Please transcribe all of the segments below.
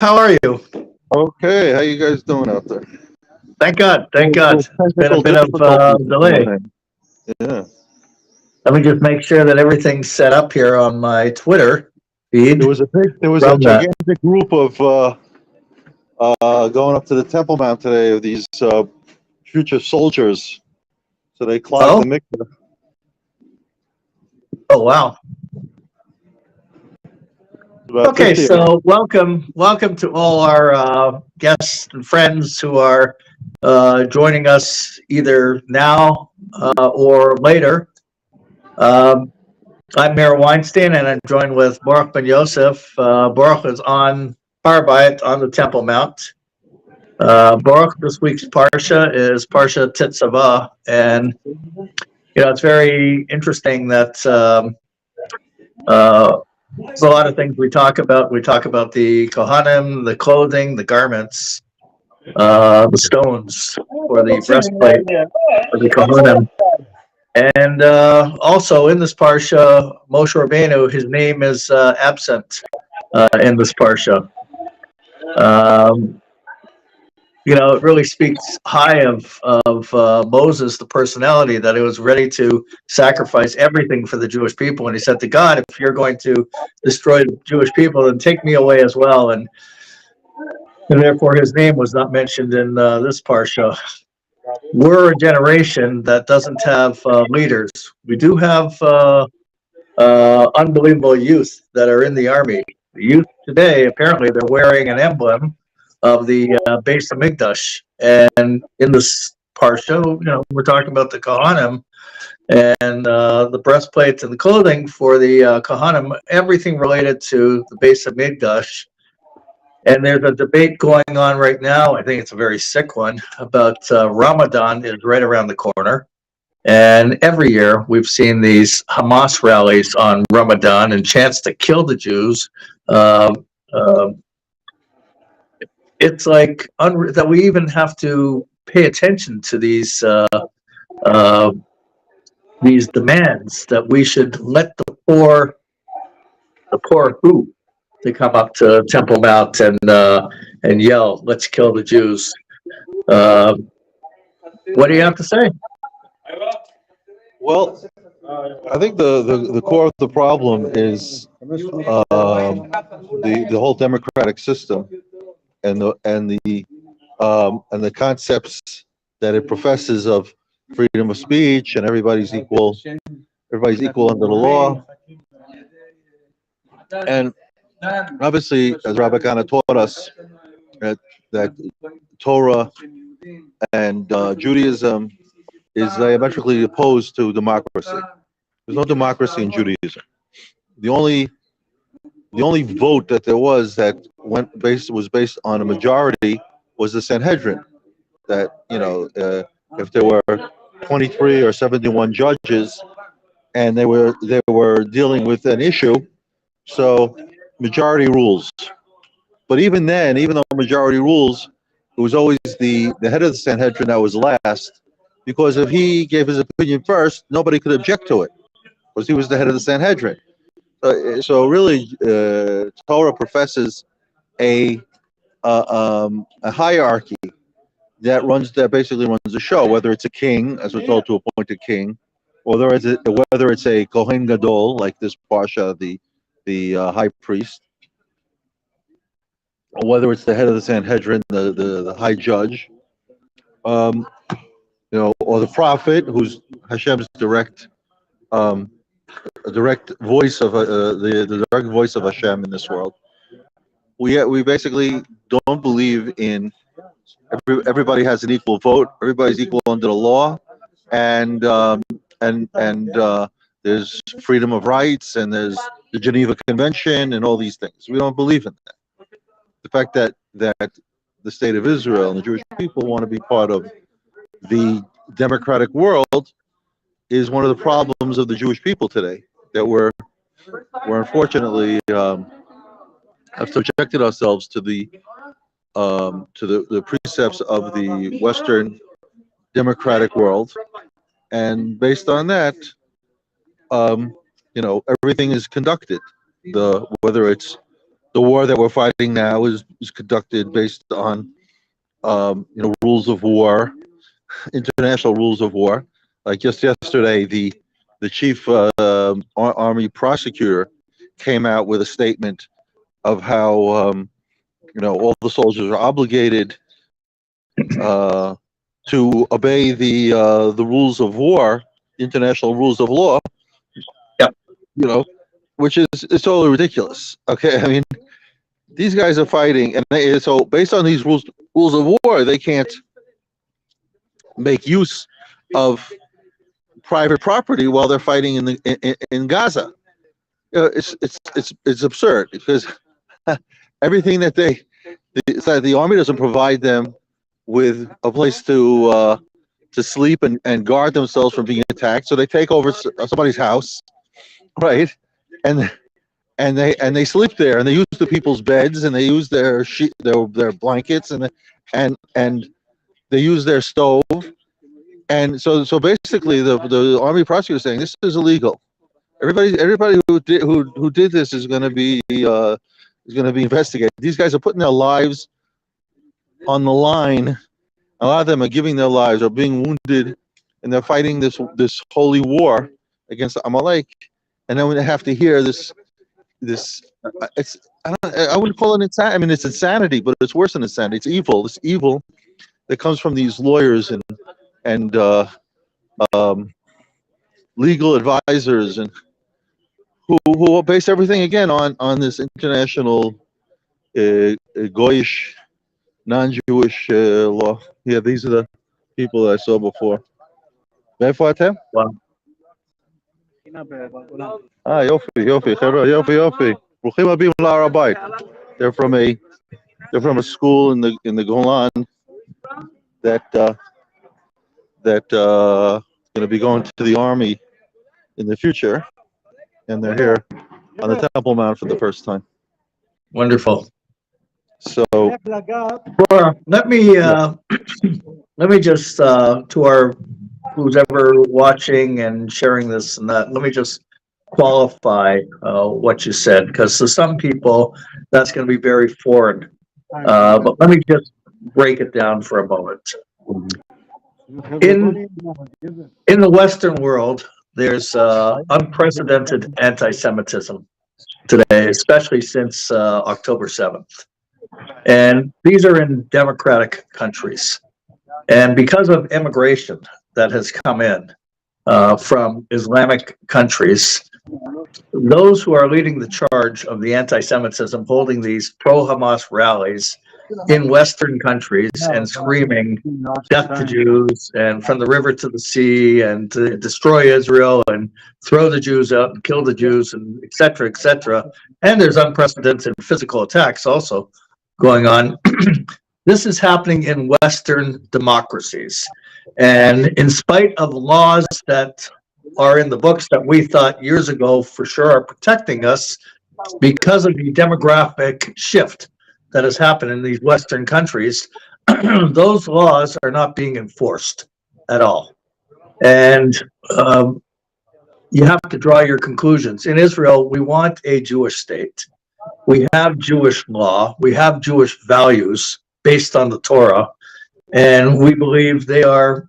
How are you? Okay, how you guys doing out there? Thank God. Thank God. Little It's been a technical bit of difficulties this delay. morning. Yeah, Let me just make sure that everything's set up here on my Twitter feed there was a from that. gigantic group of going up to the Temple Mount today of these future soldiers. So they clogged Oh, the mikveh. oh, wow. About Okay, 50 of them. so welcome to all our guests and friends who are joining us either now or later. Um, I'm Meir Weinstein, and I'm joined with Baruch ben Yoseph. Baruch is on Arbeit on the Temple Mount. Baruch, this week's Parsha is Parsha Tetzaveh, and it's very interesting that there's a lot of things we talk about. We talk about the Kohanim, the clothing, the garments, the stones for the breastplate for the Kohanim, and also in this Parsha, Moshe Rabbeinu, his name is absent in this Parsha. Um, it really speaks high of Moses, the personality, that he was ready to sacrifice everything for the Jewish people. And he said to God, if you're going to destroy the Jewish people, then take me away as well. And therefore his name was not mentioned in this parsha. We're a generation that doesn't have leaders. We do have unbelievable youth that are in the army. The youth today, apparently, they're wearing an emblem of the Beis Hamikdash. And in this parsha, we're talking about the Kohanim and the breastplates and the clothing for the Kohanim, everything related to the Beis Hamikdash. And there's a debate going on right now. I think it's a very sick one about Ramadan is right around the corner. And every year we've seen these Hamas rallies on Ramadan and chants to kill the Jews. Uh, uh, it's like that we even have to pay attention to uh, these demands that we should let the poor who to come up to Temple Mount and yell, "Let's kill the Jews." Uh, what do you have to say? Well, I think the core of the problem is the whole democratic system and the concepts that it professes of freedom of speech and everybody's equal under the law. And obviously, as Rabbi Kana taught us, that Torah and Judaism is diametrically opposed to democracy. There's no democracy in Judaism. The only the only vote that there was that was based on a majority was the Sanhedrin. That if there were 23 or 71 judges and they were dealing with an issue, so majority rules. But even then, even though majority rules, it was always the head of the Sanhedrin that was last, because if he gave his opinion first, nobody could object to it, because he was the head of the Sanhedrin. So really, Torah professes a a hierarchy that basically runs the show, whether it's a king, as we're told to appoint a king, or whether it's a Kohen Gadol like this Parsha, the high priest, or whether it's the head of the Sanhedrin, the high judge, um, or the prophet, who's Hashem's um, direct voice of the direct voice of Hashem in this world. We basically don't believe in everybody has an equal vote, everybody's equal under the law, and there's freedom of rights, and there's the Geneva Convention, and all these things. We don't believe in that. The fact that the state of Israel and the Jewish people want to be part of the democratic world is one of the problems of the Jewish people today. That we're unfortunately have subjected ourselves to the precepts of the Western democratic world, and based on that, everything is conducted. Whether it's the war that we're fighting now is conducted based on rules of war, international rules of war. Like just yesterday, the chief army prosecutor came out with a statement of how all the soldiers are obligated to obey the rules of war, international rules of law. Yep. Which is totally ridiculous. Okay, I mean, these guys are fighting, and so based on these rules of war, they can't make use of private property while they're fighting in Gaza. It's absurd because everything that the army doesn't provide them with a place to sleep and guard themselves from being attacked, so they take over somebody's house, right? And they sleep there, and they use the people's beds, and they use their their blankets, and they use their stove, and so basically the army prosecutor is saying this is illegal. Everybody who did this is going to be investigated. These guys are putting their lives on the line. A lot of them are giving their lives, or being wounded, and they're fighting this holy war against Amalek. And then when they have to hear this, I wouldn't call it insanity. I mean, it's insanity, but it's worse than insanity. It's evil. It's evil that comes from these lawyers and legal advisors, and who base everything again on this international Goyish, non-Jewish law. Yeah, these are the people that I saw before. מאיפה אתם? Wow. יופי, חבר'ה, יופי. ברוכים הבאים להר הבית. They're from a school in the Golan that going to be going to the army in the future, and they're here on the Temple Mount for the first time. Wonderful. So Well, let me just to our who's ever watching and sharing this and that, let me just qualify what you said, because to some people that's going to be very foreign. But let me just break it down for a moment. In the Western world, there's unprecedented anti-Semitism today, especially since October 7th. And these are in democratic countries. And because of immigration that has come in from Islamic countries, those who are leading the charge of the anti-Semitism, holding these pro-Hamas rallies in Western countries and screaming death to Jews and from the river to the sea and to destroy Israel and throw the Jews out and kill the Jews and et cetera, et cetera. And there's unprecedented physical attacks also going on. This is happening in Western democracies. And in spite of laws that are in the books that we thought years ago for sure are protecting us, because of the demographic shift that has happened in these Western countries, those laws are not being enforced at all. And you have to draw your conclusions. In Israel, we want a Jewish state. We have Jewish law. We have Jewish values based on the Torah. And we believe they are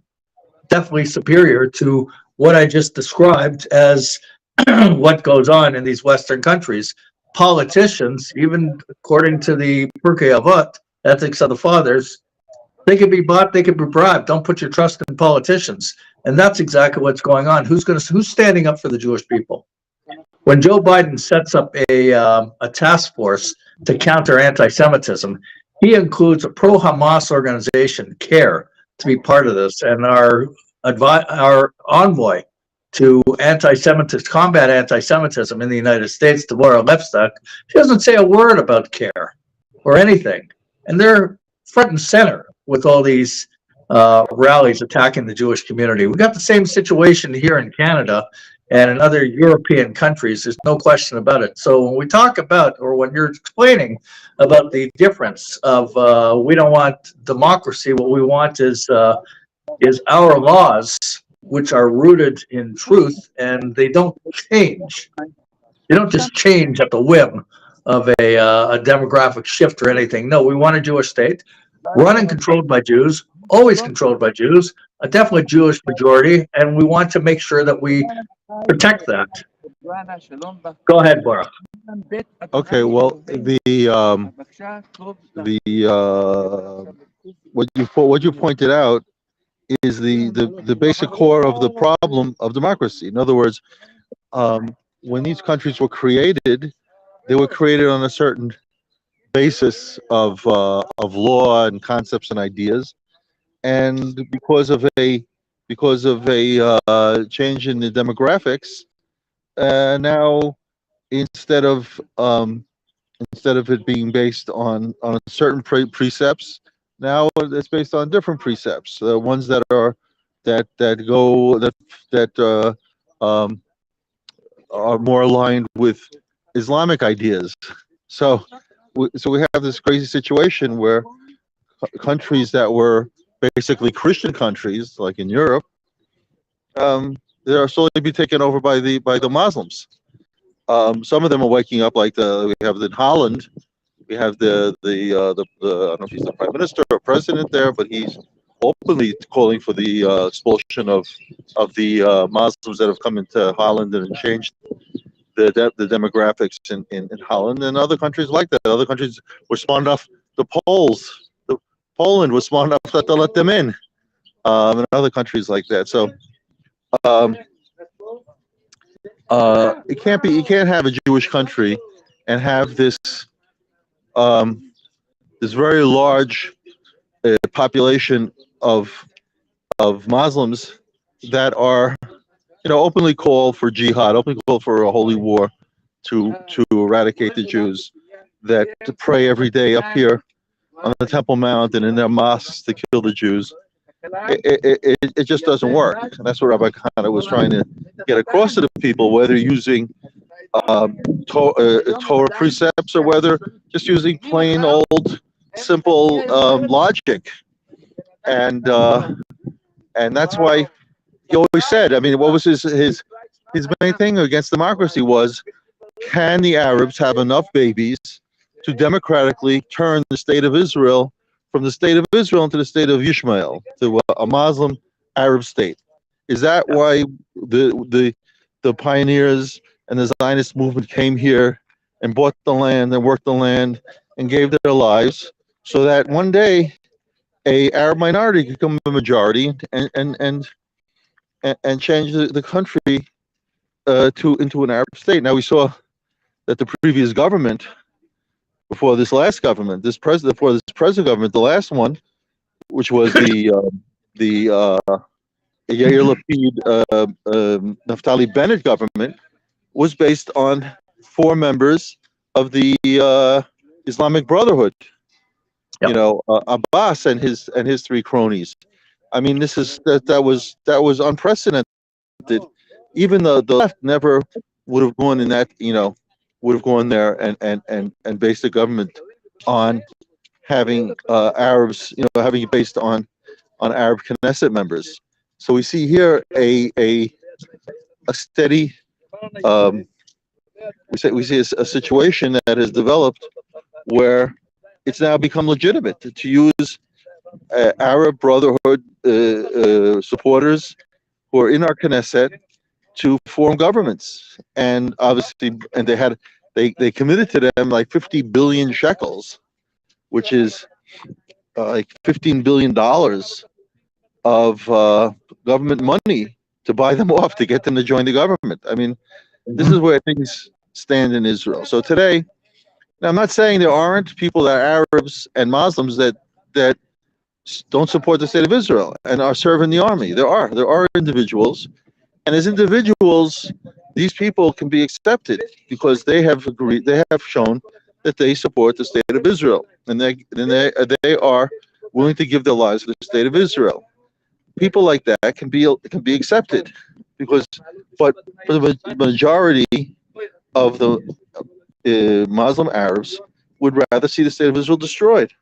definitely superior to what I just described as what goes on in these Western countries. Politicians, even according to the Pirkei Avot, ethics of the fathers, they can be bought, they can be bribed. Don't put your trust in politicians. And that's exactly what's going on. Who's standing up for the Jewish people? When Joe Biden sets up a task force to counter anti-Semitism, he includes a pro-Hamas organization, CARE, to be part of this. And our envoy to combat anti-Semitism in the United States, Deborah Lipstadt, she doesn't say a word about CARE or anything. And they're front and center with all these rallies attacking the Jewish community. We got the same situation here in Canada and in other European countries. There's no question about it. So when we talk about, or when you're explaining about the difference of we don't want democracy, what we want is our laws, which are rooted in truth, and they don't change. They don't just change at the whim a demographic shift or anything. No, we want a Jewish state, run and controlled by Jews, always controlled by Jews, a definitely Jewish majority, and we want to make sure that we protect that. Go ahead, Baruch. Okay, well, what you pointed out is the basic core of the problem of democracy. In other words, when these countries were created, they were created on a certain basis of law and concepts and ideas, and because of a change in the demographics, now instead of it being based on certain precepts, now it's based on different precepts. The ones that are are more aligned with Islamic ideas. So we have this crazy situation where countries that were basically Christian countries, like in Europe, they are slowly be taken over by the Muslims. Some of them are waking up, like we have in Holland. We have the I don't know if he's the prime minister or president there, but he's openly calling for the expulsion of the Muslims that have come into Holland and changed the demographics in Holland and other countries like that. Other countries were smart enough. Poland was smart enough to let them in, and other countries like that. So you can't have a Jewish country and have this this very large population of Muslims that are, openly call for jihad, openly call for a holy war to eradicate the Jews, that to pray every day up here on the Temple Mount and in their mosques to kill the Jews. It just doesn't work. And that's what Rabbi Kana was trying to get across to the people, whether using Torah precepts or whether just using plain old simple logic. And that's why he always said, I mean, what was his main thing against democracy was, can the Arabs have enough babies to democratically turn the state of Israel from the state of Israel into the state of Ishmael, to a Muslim Arab state? Is that why the pioneers and the Zionist movement came here and bought the land and worked the land and gave their lives so that one day a Arab minority could become a majority and change the country into an Arab state? Now we saw that the previous government, before this last government, before this present government, the last one, which was the Yair Lapid Naftali Bennett government, was based on 4 members of the Islamic Brotherhood. Yep. Abbas and his 3 cronies. I mean, that was unprecedented. Even the left never would have gone in that, would have gone there and based the government on having Arabs, having it based on Arab Knesset members. So we see here a steady, we see a situation that has developed where it's now become legitimate to use Arab Brotherhood supporters who are in our Knesset to form governments, and obviously, and they committed to them like 50 billion shekels, which is like $15 billion of government money to buy them off, to get them to join the government. I mean, this is where things stand in Israel. So today, now I'm not saying there aren't people that are Arabs and Muslims that don't support the state of Israel and are serving the army. There are individuals, and as individuals, these people can be accepted because they have shown that they support the state of Israel, and they are willing to give their lives for the state of Israel. People like that can be accepted, but for the majority of the Muslim Arabs would rather see the state of Israel destroyed.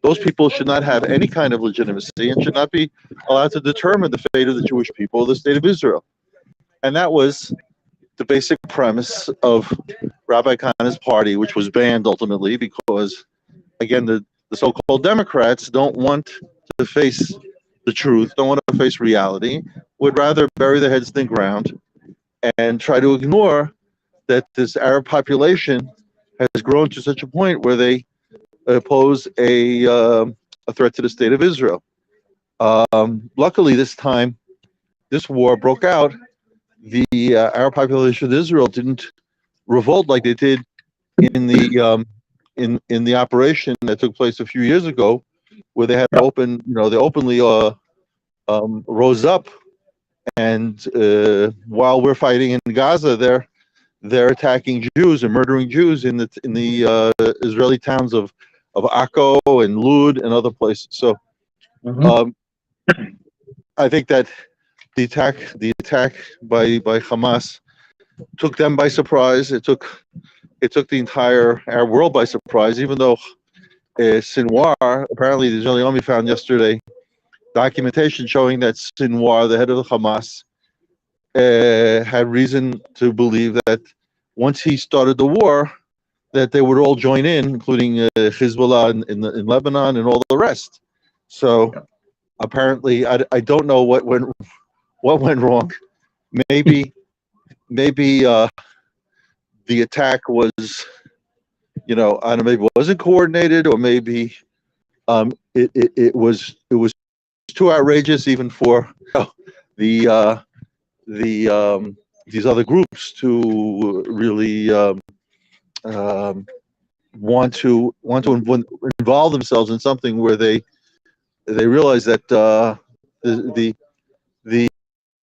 Those people should not have any kind of legitimacy and should not be allowed to determine the fate of the Jewish people or the state of Israel. And that was the basic premise of Rabbi Khan's party, which was banned ultimately because, again, the so-called Democrats don't want to face the truth, don't want to face reality, would rather bury their heads in the ground and try to ignore that this Arab population has grown to such a point where they pose a threat to the state of Israel. Luckily, this time, this war broke out. The Arab population of Israel didn't revolt like they did in the in the operation that took place a few years ago, where they had open, they openly rose up, and while we're fighting in Gaza, they're attacking Jews and murdering Jews in the Israeli towns of Akko and Lud and other places. So I think that the attack by Hamas took them by surprise. It took the entire Arab world by surprise. Even though Sinwar, apparently the Israeli army found yesterday documentation showing that Sinwar, the head of the Hamas, had reason to believe that once he started the war, that they would all join in, including Hezbollah in Lebanon and all the rest. So apparently, I don't know what went wrong. Maybe the attack was, I don't know, maybe it wasn't coordinated, or maybe it was too outrageous even for the these other groups to really want to involve themselves in something where they realize that the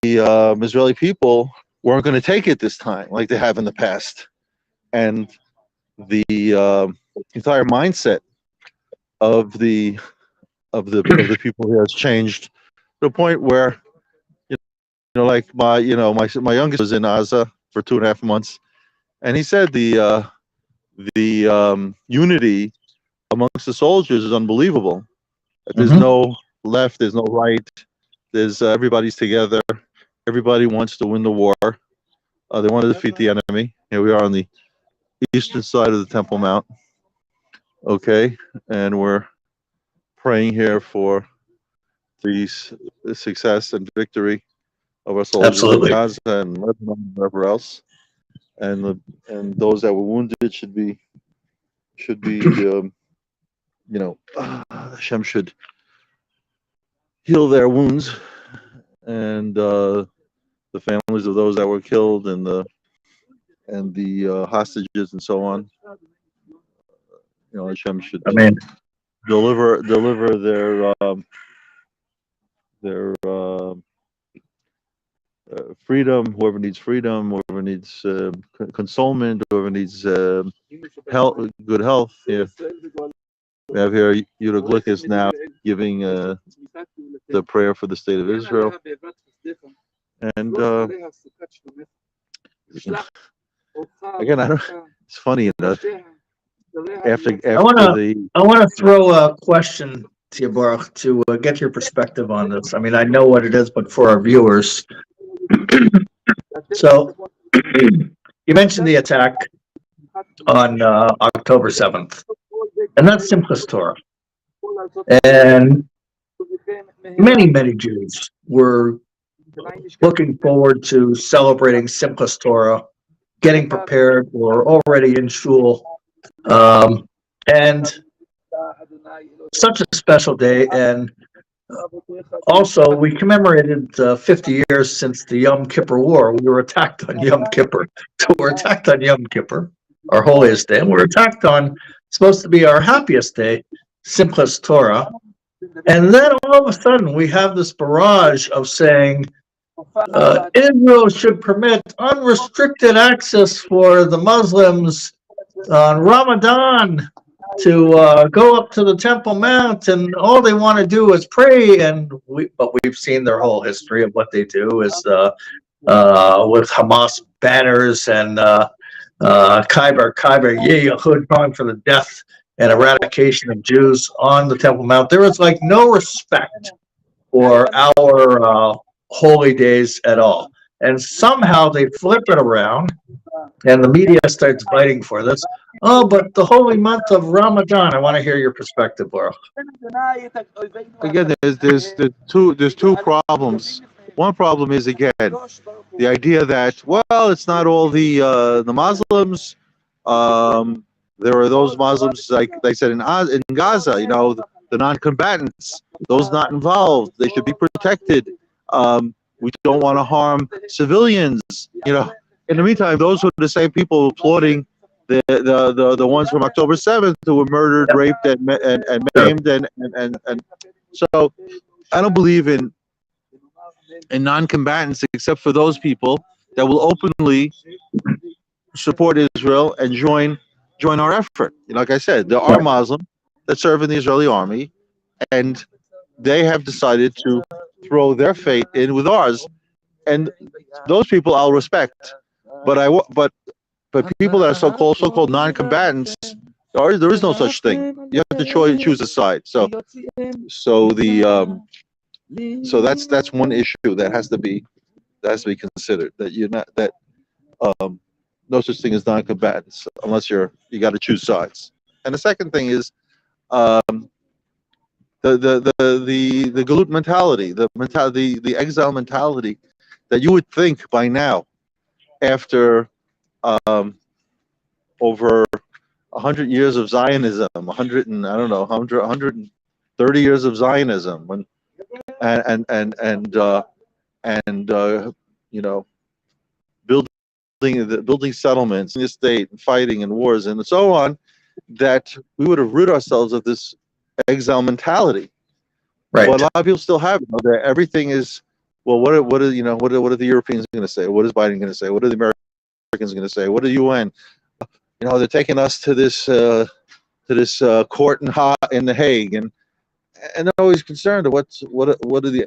Israeli people weren't going to take it this time like they have in the past, and the entire mindset of the people here has changed to the point where like my youngest was in Gaza for 2.5 months, and he said the unity amongst the soldiers is unbelievable. There's no left, there's no right. There's everybody's together. Everybody wants to win the war. They want to defeat the enemy. Here we are on the eastern side of the Temple Mount. Okay, and we're praying here for the success and victory of our soldiers in Gaza and Lebanon and wherever else. And those that were wounded should be Hashem should heal their wounds, and the families of those that were killed and the hostages and so on. Hashem should deliver their freedom. Whoever needs freedom, whoever needs consolement, whoever needs good health. Yeah. We have here Yudah Glick now giving the prayer for the state of Israel. And again, it's funny, after I want to throw a question to you, Baruch, to get your perspective on this. I mean, I know what it is, but for our viewers. So, you mentioned the attack on October 7th, and that's Simchas Torah. And many Jews were looking forward to celebrating Simchas Torah, getting prepared, or already in shul. And such a special day. And also, we commemorated 50 years since the Yom Kippur War. We were attacked on Yom Kippur. So we're attacked on Yom Kippur, our holiest day. And we're attacked on, supposed to be our happiest day, Simchas Torah. And then all of a sudden, we have this barrage of saying Israel should permit unrestricted access for the Muslims on Ramadan to go up to the Temple Mount, and all they want to do is pray. But we've seen their whole history of what they do is with Hamas banners and Khyber Yehud calling for the death and eradication of Jews on the Temple Mount. There is like no respect for our holy days at all. And somehow they flip it around, and the media starts fighting for this. Oh, but the holy month of Ramadan. I want to hear your perspective, Baruch. Again, there's two problems. One problem is, again, the idea that, well, it's not all the Muslims. Um, there are those Muslims, like they said in Gaza, the non-combatants, those not involved. They should be protected. We don't want to harm civilians. In the meantime, those were the same people applauding the ones from October 7th who were murdered, raped, and Sure. maimed, and so I don't believe in non-combatants except for those people that will openly support Israel and join our effort. Like I said, there are Muslims that serve in the Israeli army, and they have decided to throw their fate in with ours, and those people I'll respect. But people that are so-called non-combatants, there is no such thing. You have to choose a side. So that's one issue that has to be considered. That you're not that no such thing as non-combatants unless you got to choose sides. And the second thing is um, the galut mentality, the exile mentality that you would think by now, after over 100 years of Zionism, 100 and I don't know, 130 years of Zionism, and you know, building settlements in the state, and fighting and wars and so on, that we would have rid ourselves of this exile mentality. Right. But a lot of people still have it. That everything is, well, what are the Europeans going to say? What is Biden going to say? What are the Americans going to say? What are the UN? They're taking us to this court in the Hague, and they're always concerned of what are the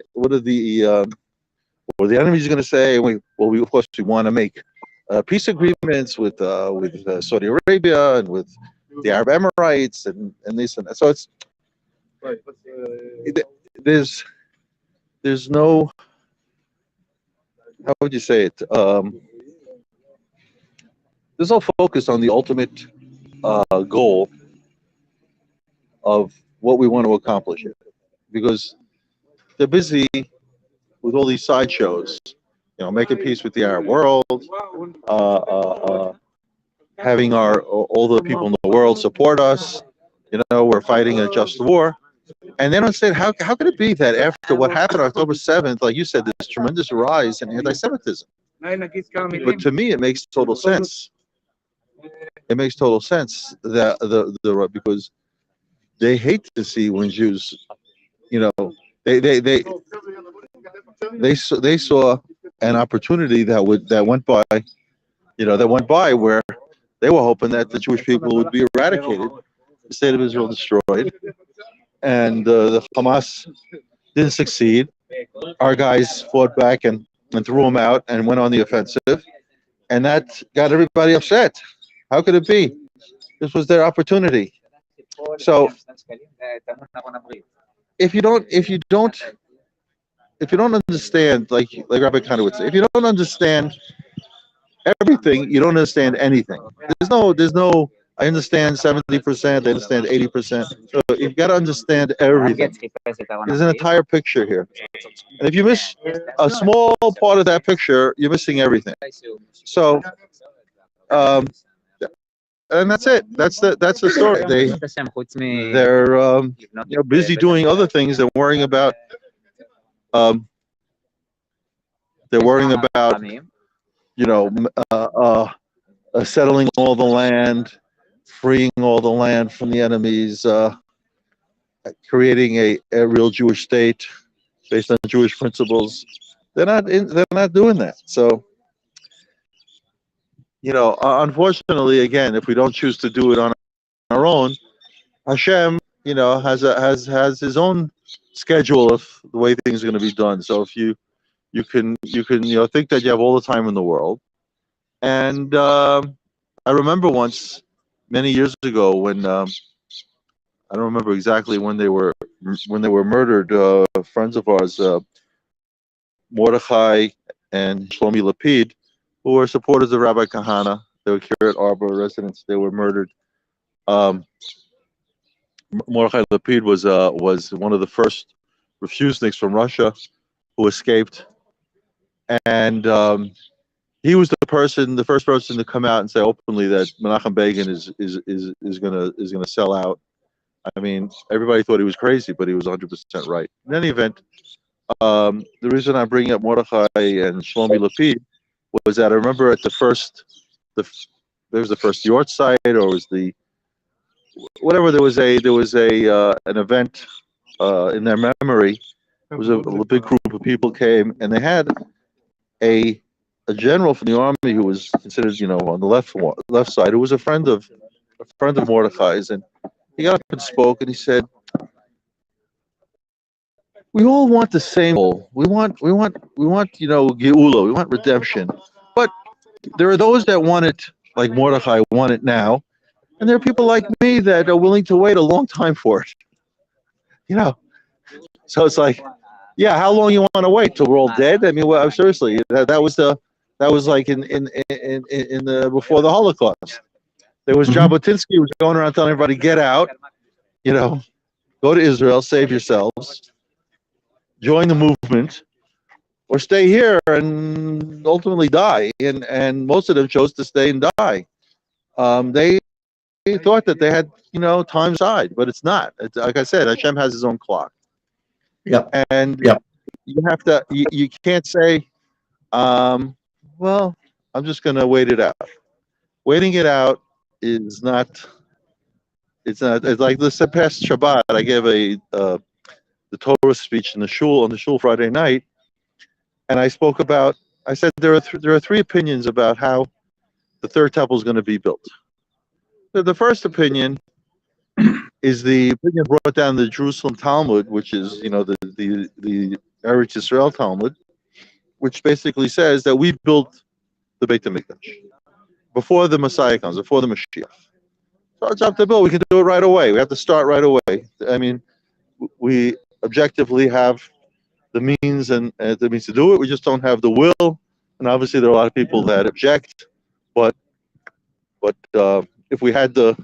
enemies going to say. We of course we want to make peace agreements with Saudi Arabia and with the Arab Emirates and this and that. So it's there's no, how would you say it? There's no focus on the ultimate goal of what we want to accomplish here, because they're busy with all these sideshows, making peace with the Arab world, having all the people in the world support us. We're fighting a just war, and they don't say how could it be that after what happened on October 7th, like you said, this tremendous rise in anti-Semitism. But to me, it makes total sense. It makes total sense that because they hate to see when Jews, they saw an opportunity that went by where they were hoping that the Jewish people would be eradicated, the state of Israel destroyed, and the Hamas didn't succeed. Our guys fought back and threw them out and went on the offensive, and that got everybody upset. How could it be? This was their opportunity. So if you don't understand, like Rabbi Khan would say, if you don't understand everything, you don't understand anything. There's no. I understand 70%. I understand 80%. So you've got to understand everything. There's an entire picture here, and if you miss a small part of that picture, you're missing everything. So, and that's it. That's the story. They're busy doing other things. Um, they're worrying about settling all the land, freeing all the land from the enemies, creating a real Jewish state based on Jewish principles. They're not doing that. So, unfortunately, again, if we don't choose to do it on our own, Hashem, has his own schedule of the way things are going to be done. So if you can think that you have all the time in the world. And I remember once, many years ago, when I don't remember exactly when they were murdered. Friends of ours, Mordechai and Shlomi Lapid, who were supporters of Rabbi Kahana. They were Kiryat Arba residents. They were murdered. Mordechai Lapid was one of the first refuseniks from Russia who escaped, and he was the first person to come out and say openly that Menachem Begin is gonna sell out. I mean, everybody thought he was crazy, but he was 100% right. In any event, the reason I'm bringing up Mordechai and Shlomi Lapid was that I remember at there was the first Yort site, or was the whatever, there was an event in their memory. It was a big group of people came, and they had a general from the army who was considered, on the left side, who was a friend of Mordechai's, and he got up and spoke, and he said, "We all want the same goal. We want, geula. We want redemption. But there are those that want it like Mordechai want it now, and there are people like me that are willing to wait a long time for it. So it's like, yeah, how long you want to wait till we're all dead? I mean, well, seriously, that was like in the before the Holocaust. There was Jabotinsky was going around telling everybody, get out, go to Israel, save yourselves, join the movement, or stay here and ultimately die. And most of them chose to stay and die. They thought that they had, time aside, but it's not. It's, like I said, Hashem has his own clock. Yeah. And Yeah. you have to, you can't say, well, I'm just going to wait it out. Waiting it out is not, it's like this past Shabbat, I gave the Torah speech in the shul, on the shul Friday night. And I said there are three opinions about how the third temple is going to be built. The first opinion is the opinion brought down the Jerusalem Talmud, which is, the Eretz Israel Talmud, which basically says that we built the Beit HaMikdash before the Messiah comes, before the Mashiach. So it's up to build. We can do it right away. We have to start right away. I mean, we objectively have the means and the means to do it. We just don't have the will. And obviously, there are a lot of people that object. But if we had the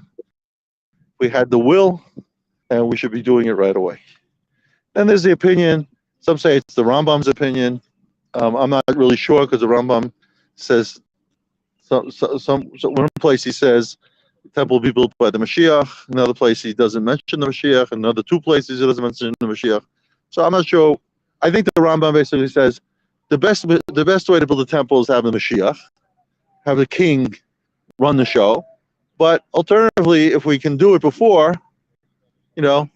will, and we should be doing it right away. Then there's the opinion. Some say it's the Rambam's opinion. I'm not really sure, because the Rambam says one place he says the temple will be built by the Mashiach. Another place he doesn't mention the Mashiach. Another two places he doesn't mention the Mashiach. So I'm not sure. I think the Rambam basically says the best way to build a temple is to have the Mashiach, have the king run the show. But alternatively, if we can do it before, that you don't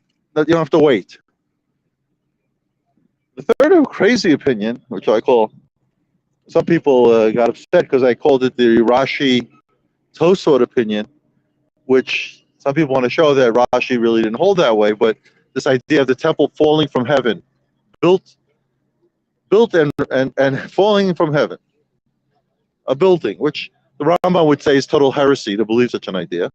have to wait. The third crazy opinion, which I call, some people got upset because I called it the Rashi Tosfot opinion, which some people want to show that Rashi really didn't hold that way, but this idea of the temple falling from heaven, built and falling from heaven, a building, which the Rambam would say is total heresy to believe such an idea.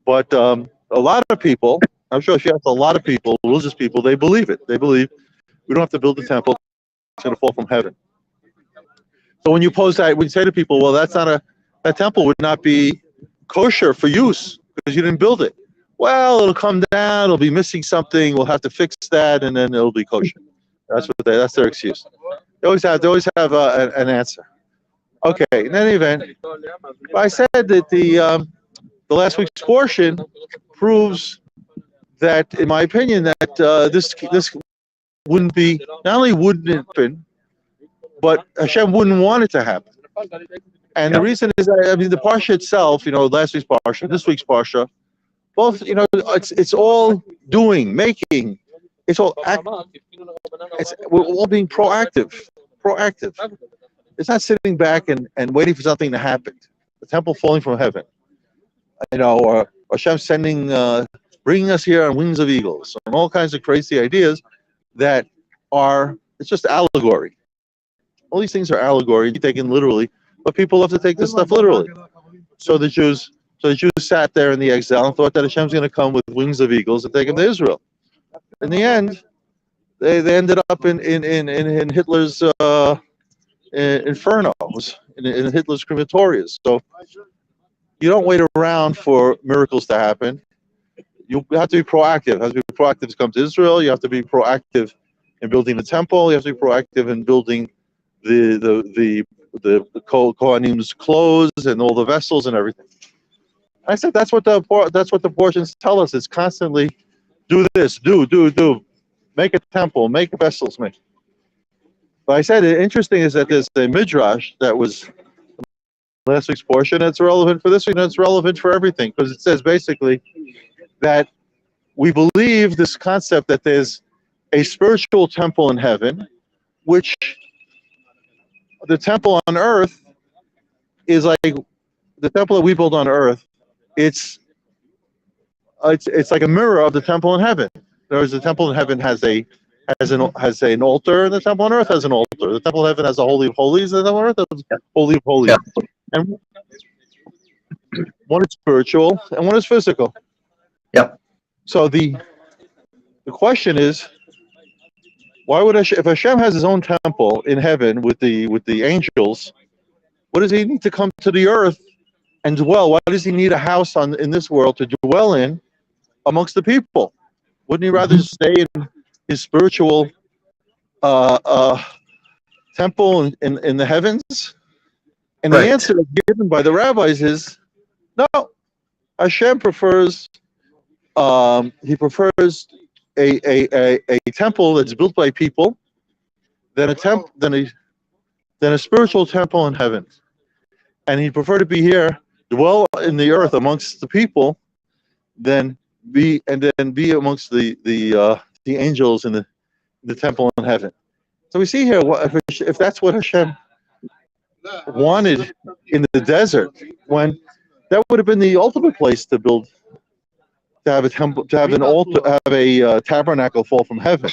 But a lot of people, I'm sure if you ask a lot of people, religious people, they believe it. They believe we don't have to build a temple; it's going to fall from heaven. So when you pose that, when you say to people, well, that temple would not be kosher for use because you didn't build it. Well, it'll come down, it'll be missing something, we'll have to fix that, and then it'll be kosher. That's their excuse. They always have an answer. Okay, in any event, I said that the last week's portion proves that, in my opinion, that this wouldn't be, not only wouldn't happen, but Hashem wouldn't want it to happen. And the reason is, the Parsha itself, last week's Parsha, this week's Parsha, both, it's all doing, making, it's all we're all being proactive. It's not sitting back and waiting for something to happen. The temple falling from heaven, or Hashem bringing us here on wings of eagles, and all kinds of crazy ideas that it's just allegory. All these things are allegory, taken literally, but people love to take this stuff literally. So the Jews sat there in the exile and thought that Hashem's going to come with wings of eagles and take them to Israel. In the end, they ended up in Hitler's infernos in Hitler's crematoriums. So you don't wait around for miracles to happen. You have to be proactive. You have to be proactive to come to Israel. You have to be proactive in building the temple. You have to be proactive in building the Kohanim's clothes and all the vessels and everything. I said that's what the portions tell us. It's constantly do this, do, make a temple, make vessels, make. But I said interesting is that there's a midrash that was last week's portion that's relevant for this week, and it's relevant for everything because it says basically that we believe this concept that there's a spiritual temple in heaven, which the temple on earth is like the temple that we build on earth. It's like a mirror of the temple in heaven. There's the temple in heaven has an altar, and the temple on earth has an altar. The temple in heaven has a holy of holies, and the temple on earth has a holy of holies. Yeah. And one is spiritual and one is physical. Yep. So the question is, why would if Hashem has his own temple in heaven with the angels, what does he need to come to the earth and dwell? Why does he need a house in this world to dwell in amongst the people? Wouldn't he rather stay in his spiritual temple in the heavens? And Right. the answer given by the rabbis is no. Hashem prefers he prefers a temple that's built by people than a spiritual temple in heaven. And he'd prefer to be here, dwell in the earth amongst the people, than be amongst the angels in the temple in heaven. So we see here, if that's what Hashem wanted in the desert, when that would have been the ultimate place to build, to have a temple, to have an altar, have a tabernacle fall from heaven,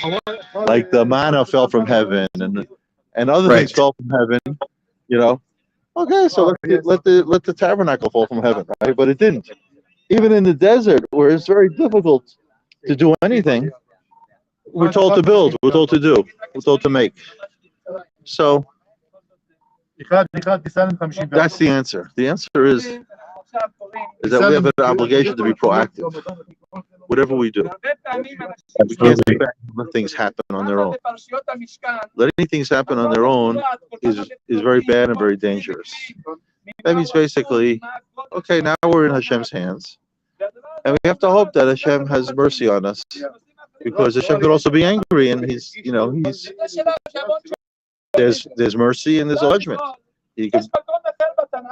like the manna fell from heaven and other things fell from heaven, you know. Okay, so let the tabernacle fall from heaven, right? But it didn't. Even in the desert, where it's very difficult to do anything, we're told to build, we're told to do, we're told to make. So that's the answer. The answer is that we have an obligation to be proactive, whatever we do. We can't sit back and let things happen on their own. Letting things happen on their own is very bad and very dangerous. That means basically, okay, now we're in Hashem's hands, and we have to hope that Hashem has mercy on us, because Hashem could also be angry, and there's mercy and there's judgment.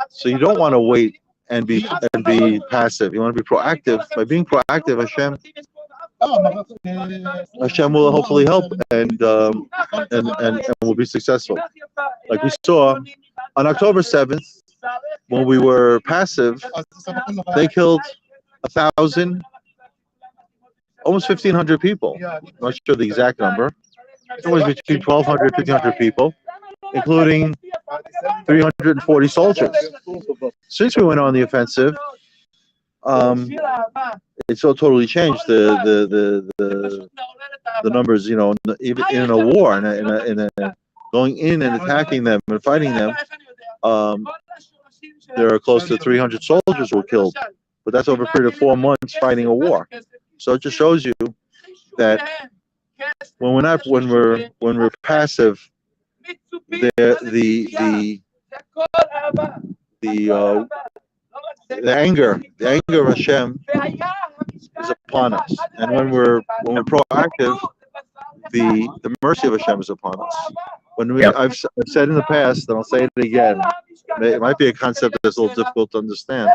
So you don't want to wait and be passive. You want to be proactive. By being proactive, Hashem will hopefully help and will be successful. Like we saw on October 7th, when we were passive, they killed 1,000, almost 1,500 people. I'm not sure the exact number. It was between 1,200, 1,500 people, including 340 soldiers. Since we went on the offensive, it's all totally changed. The numbers, even in a war, in a going in and attacking them and fighting them, there are close to 300 soldiers were killed. But that's over a period of 4 months fighting a war. So it just shows you that when we're passive, the anger of Hashem is upon us, and when we're proactive, the mercy of Hashem is upon us. I've said in the past, and I'll say it again. It might be a concept that's a little difficult to understand,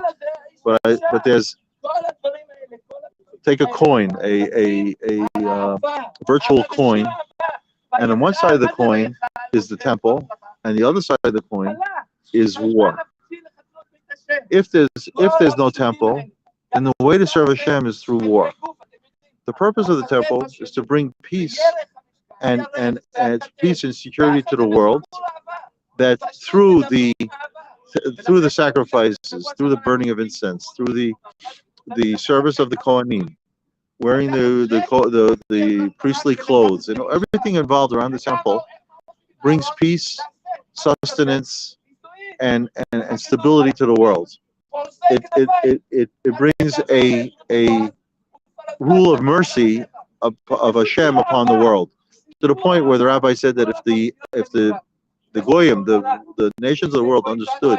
but there's, take a coin, a virtual coin, and on one side of the coin is the temple, and the other side of the coin is war. If there's no temple, then the way to serve Hashem is through war. The purpose of the temple is to bring peace and peace and security to the world. That through the sacrifices, through the burning of incense, through the service of the Kohanim, wearing the priestly clothes, everything involved around the temple brings peace sustenance, and stability to the world. It brings a rule of mercy of Hashem upon the world, to the point where the rabbi said that if the goyim, the nations of the world, understood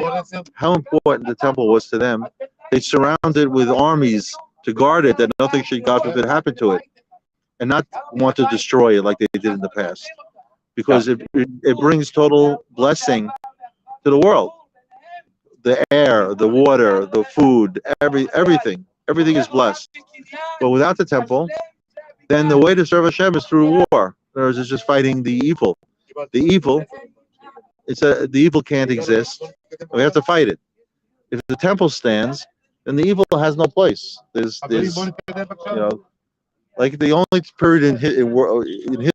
how important the temple was to them, they surrounded it with armies to guard it, that nothing should, God forbid, happen to it, and not want to destroy it like they did in the past, because it brings total blessing to the world. The air, the water, the food, everything is blessed. But without the temple, then the way to serve Hashem is through war. In other words, it's just fighting the evil. The evil, the evil can't exist. We have to fight it. If the temple stands, then the evil has no place. There's like the only period in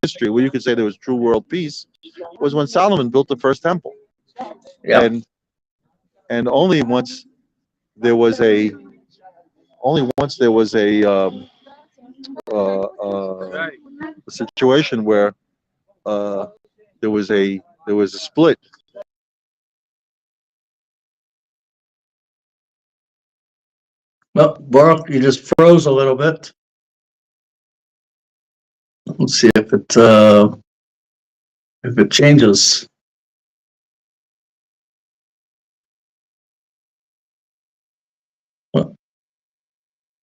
history where you could say there was true world peace was when Solomon built the first temple. Yeah. And only once there was a situation where there was a split. Well, Baruch, you just froze a little bit. Let's see if it changes.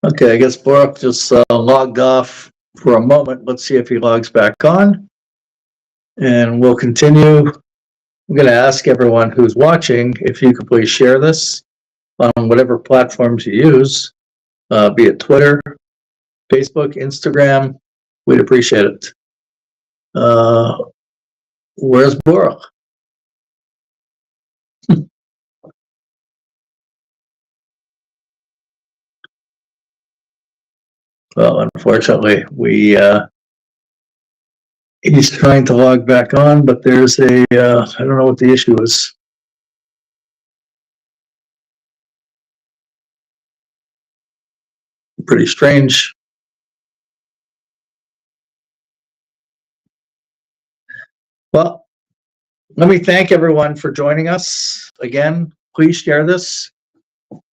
Okay, I guess Baruch just logged off for a moment. Let's see if he logs back on. And we'll continue. I'm going to ask everyone who's watching if you could please share this on whatever platforms you use, be it Twitter, Facebook, Instagram. We'd appreciate it. Where's Baruch? Well, unfortunately, he's trying to log back on, but there's I don't know what the issue is. Pretty strange. Well, let me thank everyone for joining us. Again, please share this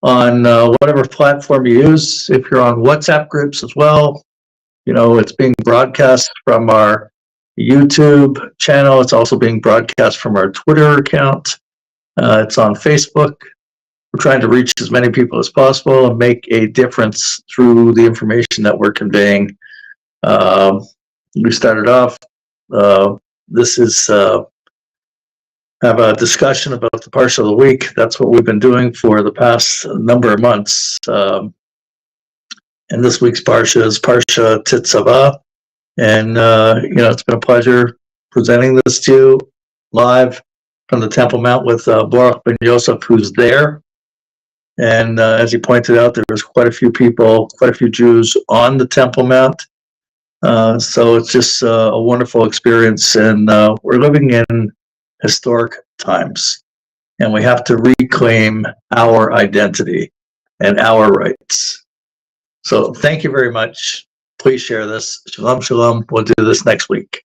on whatever platform you use. If you're on WhatsApp groups as well, it's being broadcast from our YouTube channel. It's also being broadcast from our Twitter account. It's on Facebook. We're trying to reach as many people as possible and make a difference through the information that we're conveying. We started off, this is have a discussion about the Parsha of the week. That's what we've been doing for the past number of months. And this week's Parsha is Parsha Tetzaveh. And, it's been a pleasure presenting this to you live from the Temple Mount with Baruch ben Yoseph, who's there. And as he pointed out, there was quite a few people, quite a few Jews on the Temple Mount. So it's just a wonderful experience. And we're living in historic times. And we have to reclaim our identity and our rights. So thank you very much. Please share this. Shalom, shalom. We'll do this next week.